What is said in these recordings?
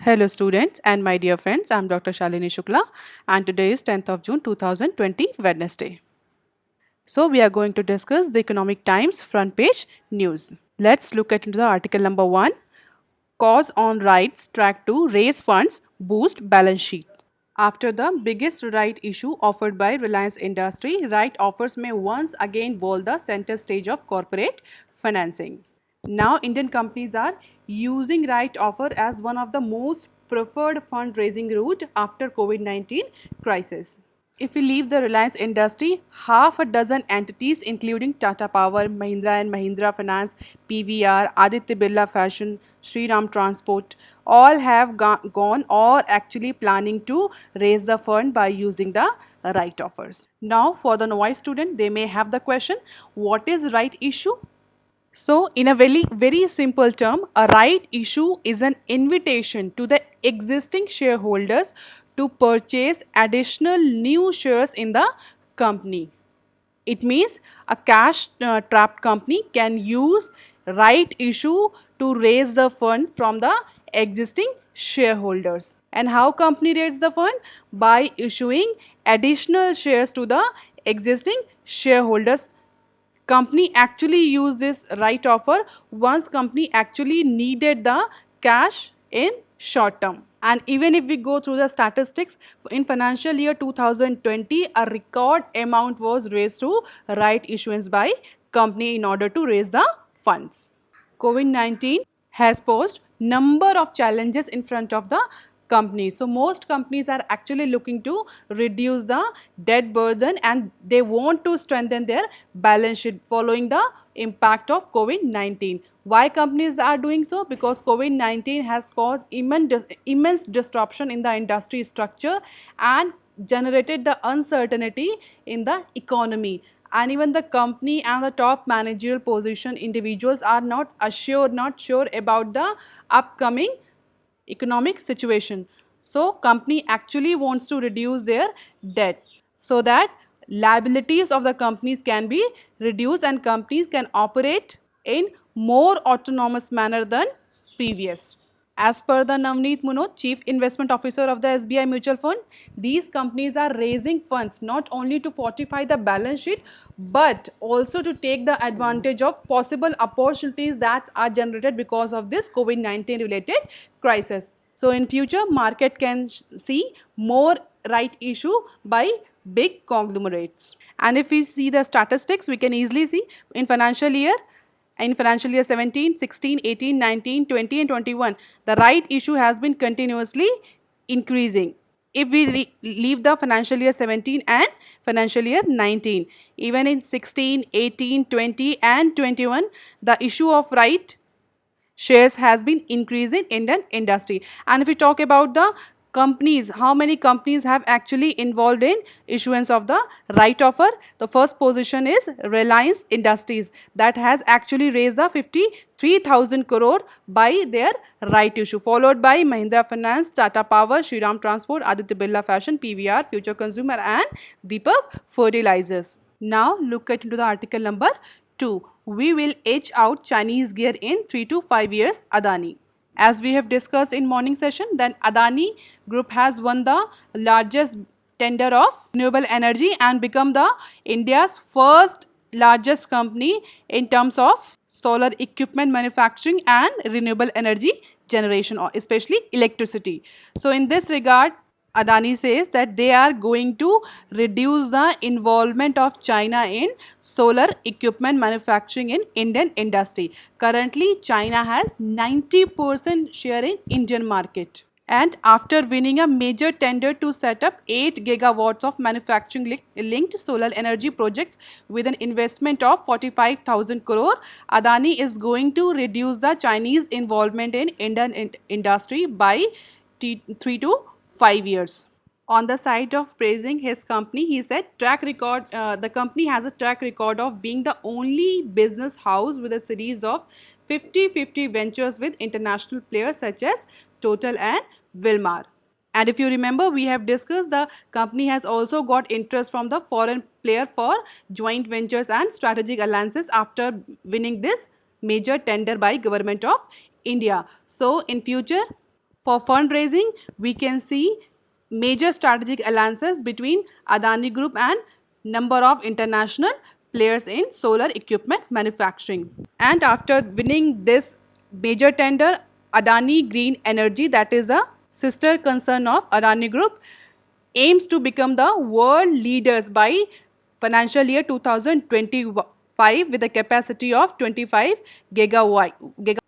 Hello students and my dear friends, I am Dr. Shalini Shukla and today is 10th of June 2020 Wednesday. So we are going to discuss the Economic Times front page news. Let's look at into the article number 1. Cause on rights track to raise funds, boost balance sheet. After the biggest right issue offered by Reliance Industry, right offers may once again hold the center stage of corporate financing. Now, Indian companies are using right offer as one of the most preferred fundraising route after COVID-19 crisis. If we leave the Reliance industry, half a dozen entities including Tata Power, Mahindra and Mahindra Finance, PVR, Aditya Birla Fashion, Shriram Transport, all have gone or actually planning to raise the fund by using the right offers. Now for the novice student, they may have the question, what is right issue? So, in a very simple term, a right issue is an invitation to the existing shareholders to purchase additional new shares in the company. It means a cash trapped company can use right issue to raise the fund from the existing shareholders. And how company raises the fund? By issuing additional shares to the existing shareholders. Company actually used this right offer once company actually needed the cash in short term. And even if we go through the statistics, in financial year 2020, a record amount was raised to right issuance by company in order to raise the funds. COVID-19 has posed number of challenges in front of the companies. So most companies are actually looking to reduce the debt burden and they want to strengthen their balance sheet following the impact of COVID-19. Why companies are doing so? Because COVID-19 has caused immense disruption in the industry structure and generated the uncertainty in the economy, and even the company and the top managerial position individuals are not sure about the upcoming economic situation. So company actually wants to reduce their debt so that liabilities of the companies can be reduced and companies can operate in more autonomous manner than previous. As per the Navneet Munot, Chief Investment Officer of the SBI Mutual Fund, these companies are raising funds not only to fortify the balance sheet but also to take the advantage of possible opportunities that are generated because of this COVID-19 related crisis. So in future, market can see more right issue by big conglomerates. And if we see the statistics, we can easily see in financial year 17, 16, 18, 19, 20 and 21, the right issue has been continuously increasing. If we leave the financial year 17 and financial year 19, even in 16, 18, 20 and 21, the issue of right shares has been increasing in the industry. And if we talk about the companies, how many companies have actually involved in issuance of the right offer? The first position is Reliance Industries, that has actually raised the 53,000 crore by their right issue, followed by Mahindra Finance, Tata Power, Shriram Transport, Aditya Birla Fashion, PVR, Future Consumer and Deepak Fertilizers. Now look at into the article number 2. We will edge out Chinese gear in 3 to 5 years, Adani. As we have discussed in morning session, then Adani Group has won the largest tender of renewable energy and become the India's first largest company in terms of solar equipment manufacturing and renewable energy generation, or especially electricity. So in this regard, Adani says that they are going to reduce the involvement of China in solar equipment manufacturing in Indian industry. Currently, China has 90% share in Indian market. And after winning a major tender to set up 8 gigawatts of manufacturing linked solar energy projects with an investment of 45,000 crore, Adani is going to reduce the Chinese involvement in Indian industry by 3 to 5 years. On the side of praising his company, he said the company has a track record of being the only business house with a series of 50-50 ventures with international players such as Total and Wilmar. And if you remember, we have discussed the company has also got interest from the foreign player for joint ventures and strategic alliances after winning this major tender by Government of India. So in future, For fundraising, we can see major strategic alliances between Adani Group and number of international players in solar equipment manufacturing. And after winning this major tender, Adani Green Energy, that is a sister concern of Adani Group, aims to become the world leaders by financial year 2025 with a capacity of 25 gigawatt.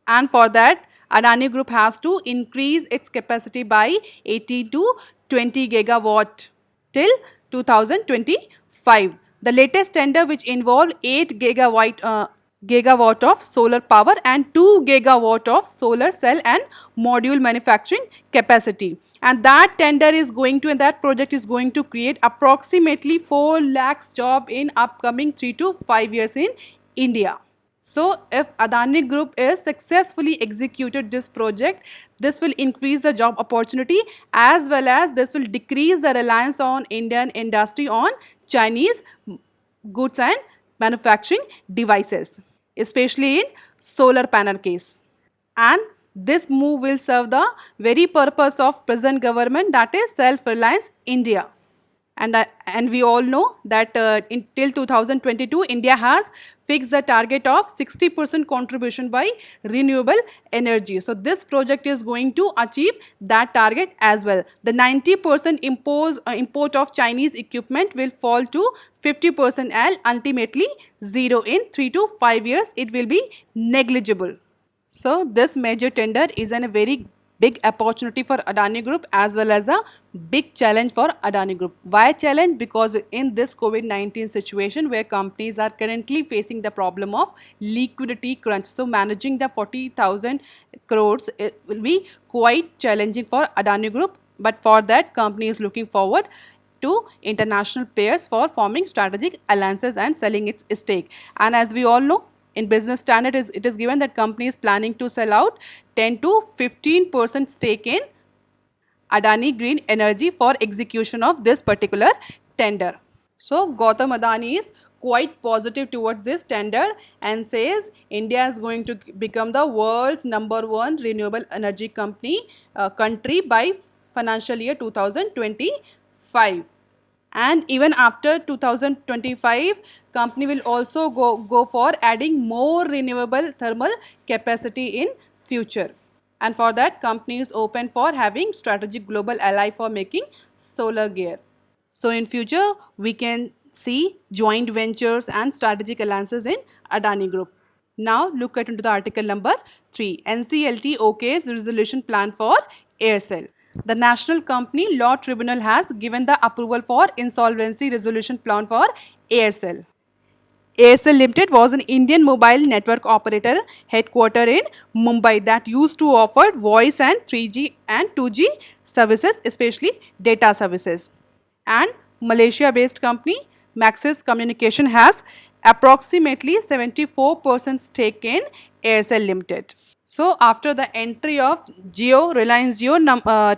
And for that, Adani Group has to increase its capacity by 18 to 20 gigawatt till 2025. The latest tender, which involved 8 gigawatt of solar power and 2 gigawatt of solar cell and module manufacturing capacity, and that tender is going to, and that project is going to create approximately 4 lakhs job in upcoming 3 to 5 years in India. So if Adani Group is successfully executed this project, this will increase the job opportunity, as well as this will decrease the reliance on Indian industry on Chinese goods and manufacturing devices, especially in solar panel case. And this move will serve the very purpose of present government, that is self-reliance India. And we all know that until 2022, India has fixed the target of 60% contribution by renewable energy. So this project is going to achieve that target as well. The 90% import of Chinese equipment will fall to 50% and ultimately zero in 3 to 5 years. It will be negligible. So this major tender is a very big opportunity for Adani Group as well as a big challenge for Adani Group. Why challenge? Because in this COVID-19 situation where companies are currently facing the problem of liquidity crunch, so managing the 40,000 crores it will be quite challenging for Adani Group. But for that, company is looking forward to international players for forming strategic alliances and selling its stake. And as we all know, in business standard, it is given that company is planning to sell out 10 to 15% stake in Adani Green Energy for execution of this particular tender. So Gautam Adani is quite positive towards this tender and says India is going to become the world's #1 renewable energy country by financial year 2025. And even after 2025, company will also go for adding more renewable thermal capacity in future. And for that, company is open for having strategic global ally for making solar gear. So in future, we can see joint ventures and strategic alliances in Adani Group. Now look at into the article number 3. NCLT OK's resolution plan for Aircel. The National Company Law Tribunal has given the approval for insolvency resolution plan for Aircel. Aircel Limited was an Indian mobile network operator headquartered in Mumbai that used to offer voice and 3G and 2G services, especially data services. And Malaysia-based company Maxis Communication has approximately 74% stake in Aircel Limited. So after the entry of Reliance Jio,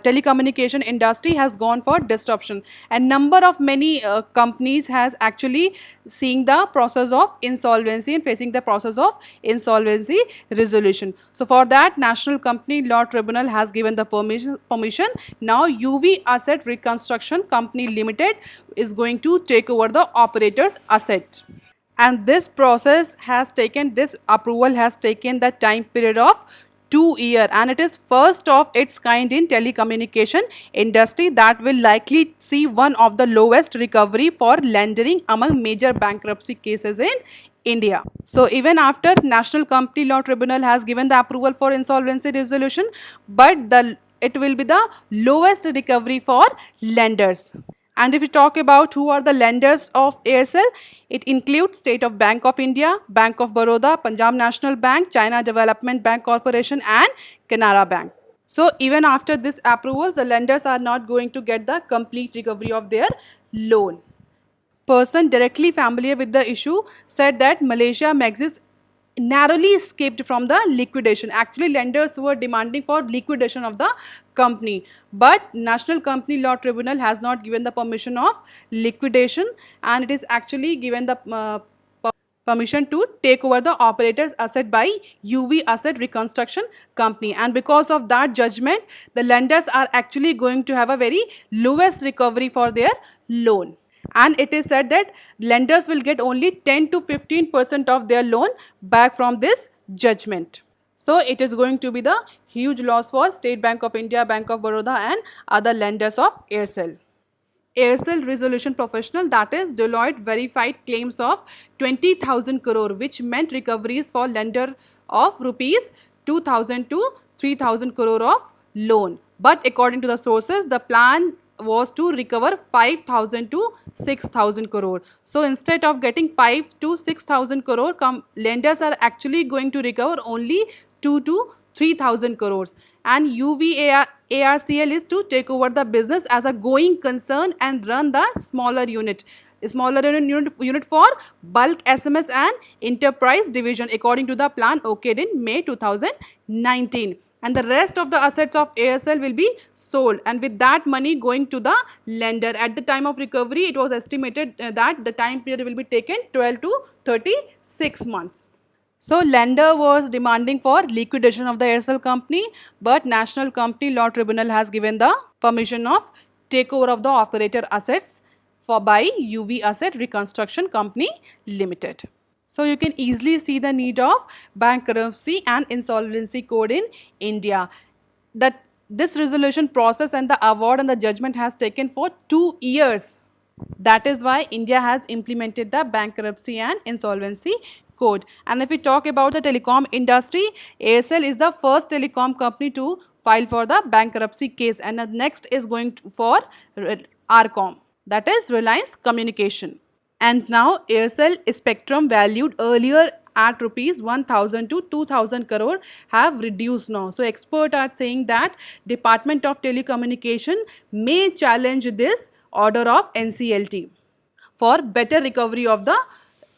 telecommunication industry has gone for disruption, and number of many companies has actually seeing the process of insolvency and facing the process of insolvency resolution. So for that, National Company Law Tribunal has given the permission. Now UV Asset Reconstruction Company Limited is going to take over the operator's asset. And this process has taken, this approval has taken the time period of 2 years, and it is first of its kind in telecommunication industry that will likely see one of the lowest recovery for lending among major bankruptcy cases in India. So even after National Company Law Tribunal has given the approval for insolvency resolution, but it will be the lowest recovery for lenders. And if we talk about who are the lenders of Aircel, it includes State of Bank of India, Bank of Baroda, Punjab National Bank, China Development Bank Corporation and Canara Bank. So even after this approvals, the lenders are not going to get the complete recovery of their loan. Person directly familiar with the issue said that Malaysia Maxis narrowly escaped from the liquidation. Actually, lenders were demanding for liquidation of the company, but National Company Law Tribunal has not given the permission of liquidation, and it is actually given the permission to take over the operator's asset by UV Asset Reconstruction Company, and because of that judgment the lenders are actually going to have a very lowest recovery for their loan, and it is said that lenders will get only 10 to 15% of their loan back from this judgment. So it is going to be the huge loss for State Bank of India, Bank of Baroda and other lenders of Aircel. Aircel Resolution Professional, that is Deloitte, verified claims of 20,000 crore, which meant recoveries for lender of rupees 2,000 to 3,000 crore of loan. But according to the sources, the plan was to recover 5,000 to 6,000 crore. So instead of getting 5 to 6,000 crore, lenders are actually going to recover only 2 to 3,000 crores, and UVARCL is to take over the business as a going concern and run the smaller unit for bulk SMS and enterprise division according to the plan okayed in May 2019. And the rest of the assets of Aircel will be sold, and with that money going to the lender. At the time of recovery, it was estimated that the time period will be taken 12 to 36 months. So lender was demanding for liquidation of the Aircel company, but National Company Law Tribunal has given the permission of takeover of the operator assets by UV Asset Reconstruction Company Limited. So you can easily see the need of bankruptcy and insolvency code in India. That this resolution process and the award and the judgment has taken for 2 years. That is why India has implemented the bankruptcy and insolvency code. And if we talk about the telecom industry, Aircel is the first telecom company to file for the bankruptcy case, and the next is going for RCOM, that is Reliance Communication. And now Aircel spectrum valued earlier at rupees 1,000 to 2,000 crore have reduced now. So experts are saying that Department of Telecommunication may challenge this order of NCLT for better recovery of the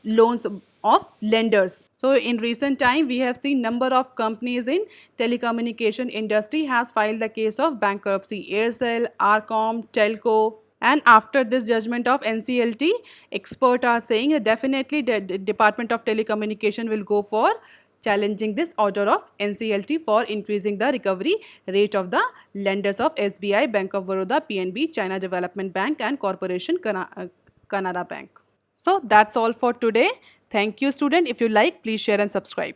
loans of lenders. So in recent time we have seen number of companies in telecommunication industry has filed the case of bankruptcy. Aircel, RCOM, Telco. And after this judgment of NCLT, experts are saying that definitely the Department of Telecommunication will go for challenging this order of NCLT for increasing the recovery rate of the lenders of SBI, Bank of Baroda, PNB, China Development Bank and Corporation Canara Bank. So that's all for today. Thank you student. If you like, please share and subscribe.